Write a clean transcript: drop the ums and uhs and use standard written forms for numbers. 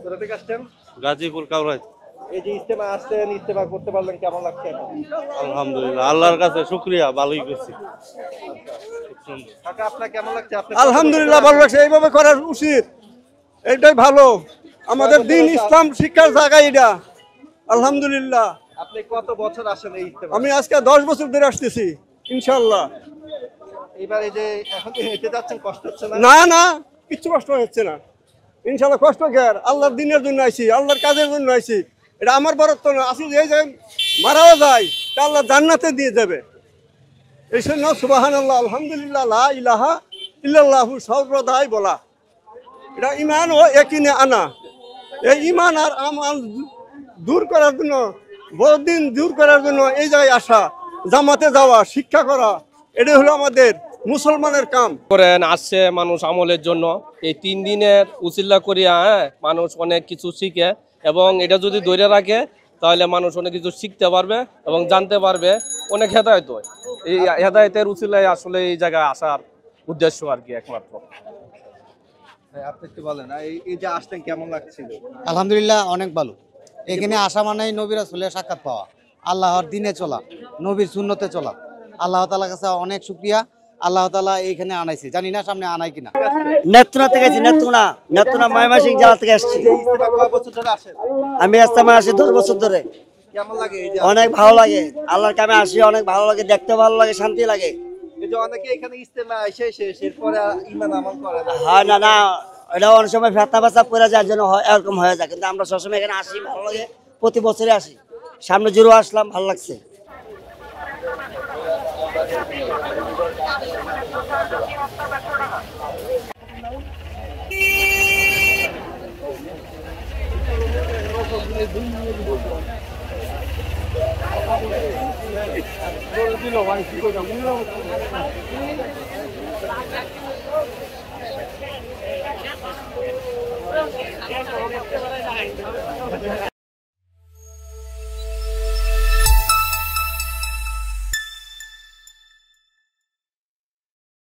কোথা থেকে আসছেন? গাজীপুর কাউরাই। এই যে ইজতেমা আসছেন, ইজতেমা করতে পারলেন, কেমন লাগছে এখন? আলহামদুলিল্লাহ, আল্লাহর কাছে শুকরিয়া, ভালোই করছি। কাকা, আপনার কেমন লাগছে? আপনি আলহামদুলিল্লাহ ভালো লাগছে, এইভাবে করা উচিত, এটাই ভালো। আমাদের দিন ইসলাম শিক্ষার জায়গা এটা। আলহামদুলিল্লাহ। আপনি কত বছর আসেন এই ইজতেমা? আমি আজকে 10 বছর ধরে আসতেছি ইনশাআল্লাহ। এইবার এই যে এখন যে হেঁটে যাচ্ছেন, কষ্ট হচ্ছে না? না না, কিচ্ছু কষ্ট হচ্ছে না ইনশাআল্লাহ। কষ্ট কেন, আল্লাহর দিনের জন্য আইছি, আল্লাহর কাজের জন্য আইছি। এটা আমার বরত্ব না, আসি এই যে মারাও যায় তা আল্লাহ জান্নাতে দিয়ে যাবে। এই জন্য সুবহানাল্লাহ, আলহামদুলিল্লাহ, লা ইলাহা ইল্লাল্লাহু সর্বদাই বলা। এটা ইমান ও একিনে আনা। এই ইমান আর আমাল দূর করার জন্য, বহুদিন দূর করার জন্য এই জায়গায় আসা, জামাতে যাওয়া, শিক্ষা করা, এটা হলো আমাদের মুসলমানের কাম। করেন আসছে মানুষ আমলের জন্য। এই 3 দিনের উচিল্লা করিয়া মানুষ অনেক কিছু শিখে, এবং এটা যদি ধরে রাখে তাহলে মানুষ অনেক কিছু শিখতে পারবে এবং জানতে পারবে, অনেক হেদায়েত হয়। এই হেদায়েতের উচিল্লায় আসলে এই জায়গায় আসার উদ্দেশ্য আর কি একমাত্র। আপনি কি বলেন, এই যে আসতেন কেমন লাগছিল? আলহামদুলিল্লাহ, অনেক ভালো। এখানে আসা মানেই নবী রাসূলের সাক্ষাৎ পাওয়া, আল্লাহর দিনে চলা, নবীর সুন্নতে চলা। আল্লাহ তাআলার কাছে অনেক শুকরিয়া, আল্লাহ তাআলা এইখানে আনাইছে, জানি না সামনে আনাই কিনা। নেত্রকোনা থেকে আসছি, নেত্রকোনা ময়মনসিংহ জেলা থেকে আসছি। ইজতেমা কয় বছর ধরে আসেন? আমি ইজতেমা আসি 10 বছর ধরে। কেমন লাগে এই যে? অনেক ভালো লাগে, আল্লাহর কামে আসি, অনেক ভালো লাগে, দেখতে ভালো লাগে, শান্তি লাগে। এই যে অনেকে এখানে ইজতেমা এসে শেষ, এরপরে ইমান আমল করে না। হয় না, না, এটা অনেক সময় ফেতা ফেতা পড়ে যাওয়ার জন্য এরকম হয়ে যায়, কিন্তু আমরা সবসময় এখানে আসি, ভালো লাগে, প্রতি বছরে আসি। সামনে জুড়ে আসলাম, ভালো লাগছে।